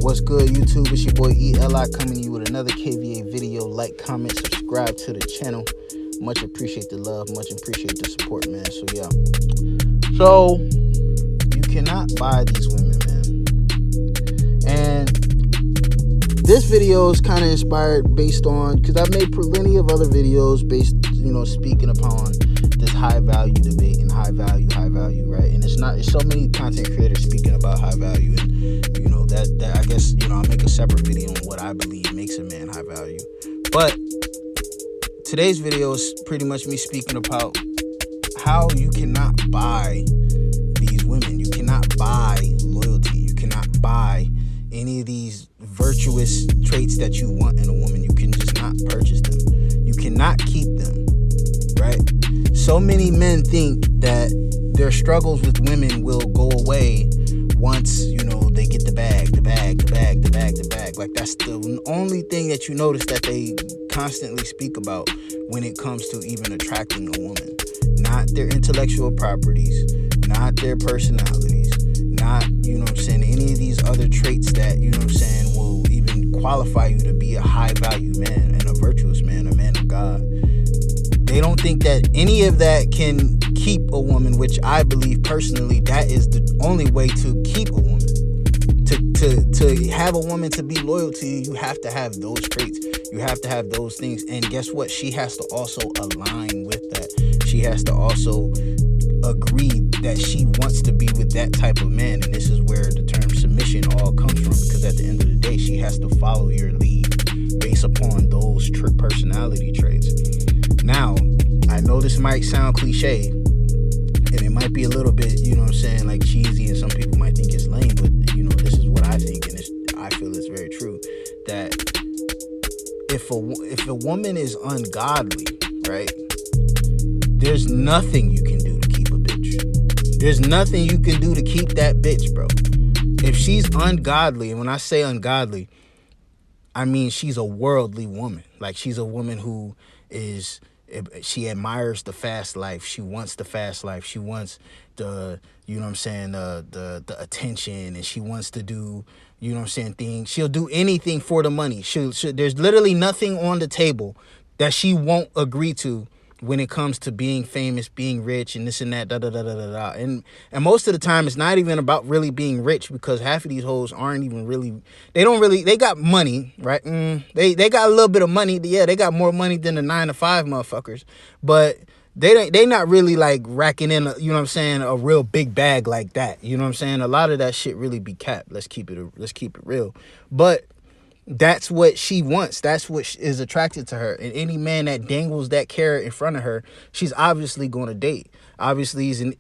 What's good, YouTube? It's your boy ELI coming to you with another KVA video. Like, comment, subscribe to the channel. Much appreciate the love, much appreciate the support, man. So yeah, so you cannot buy these women, man. And this video is kind of inspired based on, because I've made plenty of other videos based, speaking upon this high value debate and high value, right? And it's so many content creators speaking about high value, and that I guess I'll make a separate video on what I believe makes a man high value. But today's video is pretty much me speaking about how you cannot buy these women. You cannot buy loyalty. You cannot buy any of these virtuous traits that you want in a woman. You can just not purchase them. You cannot keep them, right? So many men think that their struggles with women will go away once, they get the bag. Like, that's the only thing that you notice that they constantly speak about when it comes to even attracting a woman. Not their intellectual properties, not their personalities, not, any of these other traits that, will even qualify you to be a high value man and a virtuous man, a man of God. They don't think that any of that can keep a woman, which I believe personally that is the only way to keep a woman. To have a woman to be loyal to you, you have to have those traits. You have to have those things. And guess what? She has to also align with that. She has to also agree that she wants to be with that type of man. And this is where the term submission all comes from, because at the end of the day, she has to follow your lead based upon those personality traits. Now, I know this might sound cliche, and it might be a little bit, like cheesy, and some people might think it's lame, but, this is what I think, and I feel it's very true, that if a woman is ungodly, right, there's nothing you can do to keep a bitch. There's nothing you can do to keep that bitch, bro. If she's ungodly, and when I say ungodly, I mean she's a worldly woman. Like, she's a woman who she admires the fast life. She wants the fast life. She wants the, the attention, and she wants to do, things. She'll do anything for the money. There's literally nothing on the table that she won't agree to when it comes to being famous, being rich, and this and that, And most of the time, it's not even about really being rich, because half of these hoes aren't even really, they got money, right? They got a little bit of money. Yeah, they got more money than the 9-to-5 motherfuckers, but they not really like racking in, a real big bag like that. A lot of that shit really be capped. Let's keep it real. But that's what she wants. That's what is attracted to her. And any man that dangles that carrot in front of her, she's obviously going to date. Obviously in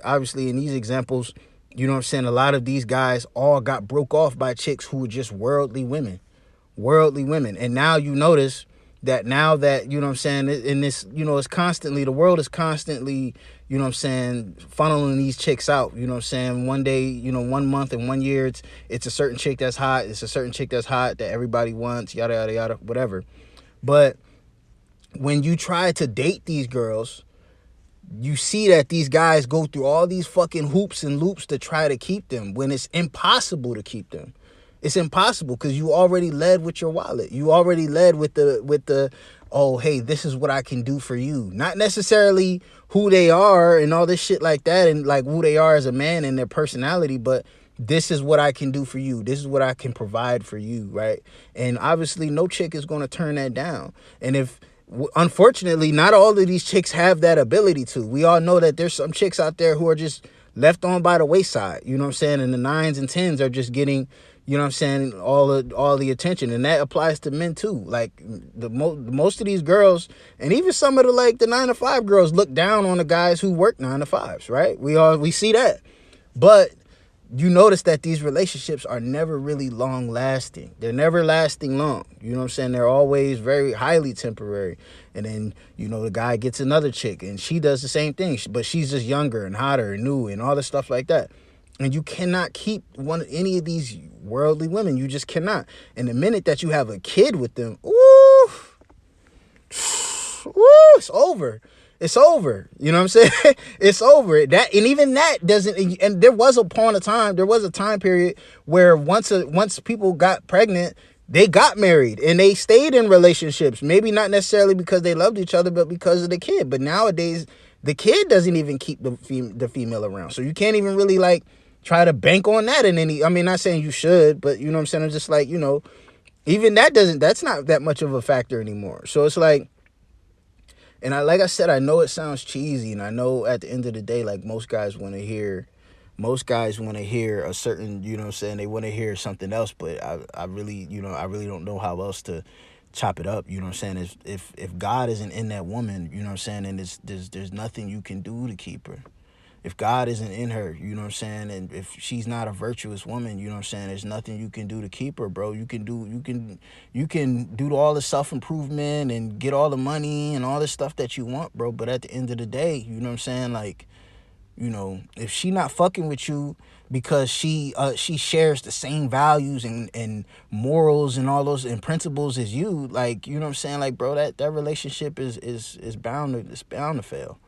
these examples, a lot of these guys all got broke off by chicks who were just worldly women. And now you notice that now that, in this, it's constantly, the world is constantly, funneling these chicks out, one day, 1 month and 1 year, it's a certain chick that's hot. It's a certain chick that's hot that everybody wants, yada, yada, yada, whatever. But when you try to date these girls, you see that these guys go through all these fucking hoops and loops to try to keep them, when it's impossible to keep them. It's impossible, because you already led with your wallet. You already led with the oh, hey, this is what I can do for you. Not necessarily who they are and all this shit like that, and like who they are as a man and their personality, but this is what I can do for you. This is what I can provide for you, right? And obviously no chick is going to turn that down. And unfortunately, not all of these chicks have that ability to. We all know that there's some chicks out there who are just left on by the wayside, and the 9s and 10s are just getting, all the attention. And that applies to men too. Like, most of these girls, and even some of the 9-to-5 girls, look down on the guys who work 9-to-5s, right? We see that. But you notice that these relationships are never really long lasting. They're never lasting long. You know what I'm saying? They're always very highly temporary. And then, you know, the guy gets another chick and she does the same thing, but she's just younger and hotter and new and all this stuff like that. And you cannot keep any of these worldly women. You just cannot. And the minute that you have a kid with them, ooh, it's over. It's over. You know what I'm saying? It's over. That, and even that doesn't, and there was a time period where once people got pregnant, they got married and they stayed in relationships. Maybe not necessarily because they loved each other, but because of the kid. But nowadays, the kid doesn't even keep the female around. So you can't even really like try to bank on that in any, I mean, not saying you should, but you know what I'm saying? I'm just like, you know, even that's not that much of a factor anymore. So it's like, and like I said, I know it sounds cheesy, and I know at the end of the day, like most guys want to hear a certain, you know what I'm saying, they want to hear something else, but I really, you know, I really don't know how else to chop it up, you know what I'm saying? If God isn't in that woman, you know what I'm saying, and there's nothing you can do to keep her. If God isn't in her, you know what I'm saying, and if she's not a virtuous woman, you know what I'm saying, there's nothing you can do to keep her, bro. You can do all the self-improvement and get all the money and all this stuff that you want, bro, but at the end of the day, you know what I'm saying, like, you know, if she not fucking with you because she shares the same values and morals and all those and principles as you, like, you know what I'm saying, like, bro, that relationship is bound to fail.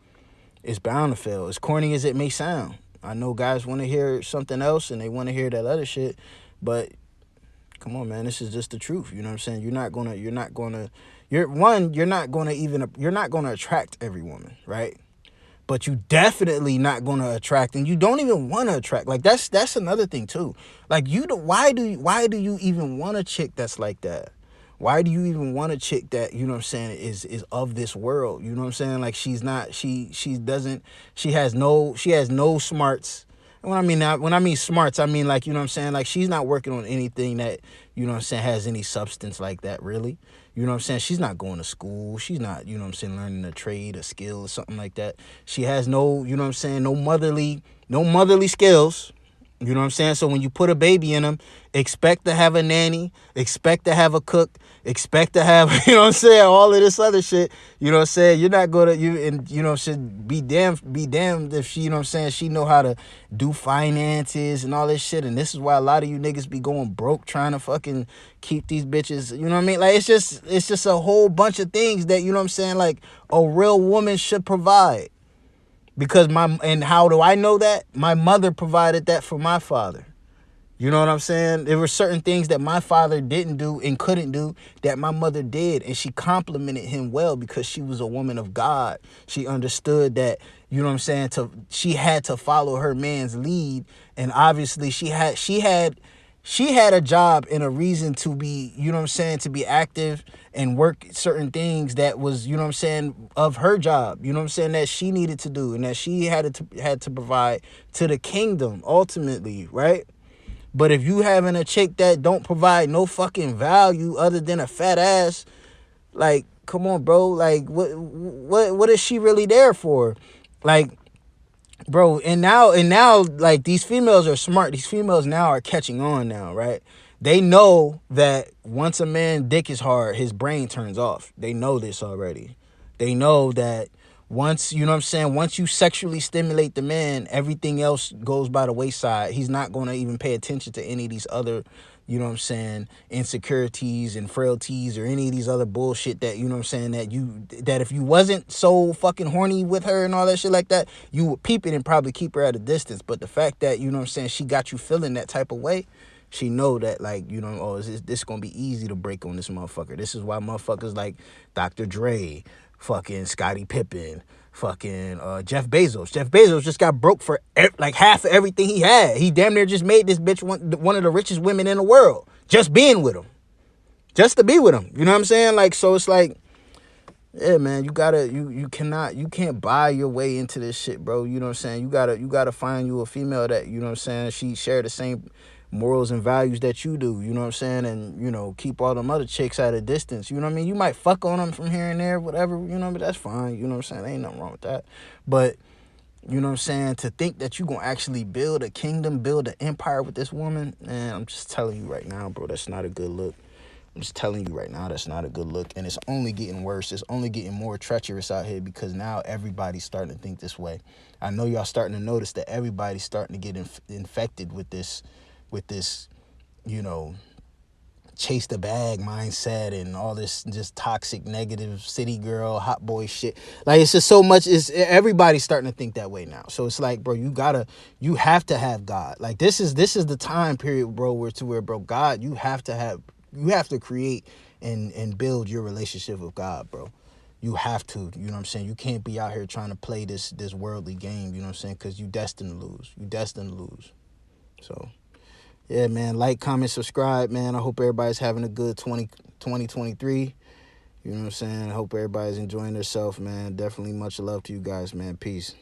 It's bound to fail. As corny as it may sound. I know guys want to hear something else and they want to hear that other shit, but come on, man, this is just the truth. You know what I'm saying? You're not gonna attract every woman, right? But you definitely not gonna attract, and you don't even want to attract. Like that's another thing too. Like why do you even want a chick that's like that? Why do you even want a chick that, you know what I'm saying, is of this world? You know what I'm saying? Like she has no smarts. And when I mean smarts, I mean, like, you know what I'm saying? Like she's not working on anything that, you know what I'm saying, has any substance like that, really. You know what I'm saying? She's not going to school. She's not, you know what I'm saying, learning a trade, a skill or something like that. She has no, you know what I'm saying, no motherly skills. You know what I'm saying? So when you put a baby in them, expect to have a nanny, expect to have a cook, expect to have, you know what I'm saying, all of this other shit. You know what I'm saying? You're not going to, should be damned if she, you know what I'm saying, she know how to do finances and all this shit. And this is why a lot of you niggas be going broke trying to fucking keep these bitches, you know what I mean? Like, it's just a whole bunch of things that, you know what I'm saying, like a real woman should provide. Because and how do I know that? My mother provided that for my father. You know what I'm saying? There were certain things that my father didn't do and couldn't do that my mother did. And she complimented him well because she was a woman of God. She understood that, you know what I'm saying, she had to follow her man's lead. And obviously she had a job and a reason to be, you know what I'm saying, to be active and work certain things that was, you know what I'm saying, of her job, you know what I'm saying, that she needed to do and that she had to provide to the kingdom ultimately, right? But if you having a chick that don't provide no fucking value other than a fat ass, like, come on, bro, like what is she really there for? Like, bro, and now, like, these females are smart. These females now are catching on now, right? They know that once a man dick is hard, his brain turns off. They know this already. They know that once, you know what I'm saying, once you sexually stimulate the man, everything else goes by the wayside. He's not going to even pay attention to any of these other, you know what I'm saying, insecurities and frailties or any of these other bullshit that, you know what I'm saying, that if you wasn't so fucking horny with her and all that shit like that, you would peep it and probably keep her at a distance. But the fact that, you know what I'm saying, she got you feeling that type of way, she know that, like, you know, oh, this gonna be easy to break on this motherfucker. This is why motherfuckers like Dr. Dre, fucking Scottie Pippen, fucking Jeff Bezos. Jeff Bezos just got broke for like half of everything he had. He damn near just made this bitch one of the richest women in the world just being with him, just to be with him. You know what I'm saying? Like, so it's like, yeah, man, you can't buy your way into this shit, bro. You know what I'm saying? You gotta find you a female that, you know what I'm saying, she share the same morals and values that you do, you know what I'm saying, and, you know, keep all them other chicks at a distance, you know what I mean? You might fuck on them from here and there, whatever, you know, but that's fine, you know what I'm saying, ain't nothing wrong with that, but You know what I'm saying? To think that you're going to actually build a kingdom, build an empire with this woman, man, I'm just telling you right now, bro, that's not a good look. I'm just telling you right now, that's not a good look. And it's only getting worse. It's only getting more treacherous out here because now everybody's starting to think this way. I know y'all starting to notice that everybody's starting to get infected with this, you know, chase the bag mindset and all this just toxic, negative city girl, hot boy shit. Like, it's just so much. Everybody's starting to think that way now. So it's like, bro, you have to have God. Like, this is the time period, bro, where bro, God, you have to create and build your relationship with God, bro. You have to, you know what I'm saying? You can't be out here trying to play this worldly game, you know what I'm saying? Because you destined to lose. You destined to lose. So yeah, man, like, comment, subscribe, man. I hope everybody's having a good 2023. You know what I'm saying? I hope everybody's enjoying themselves, man. Definitely much love to you guys, man. Peace.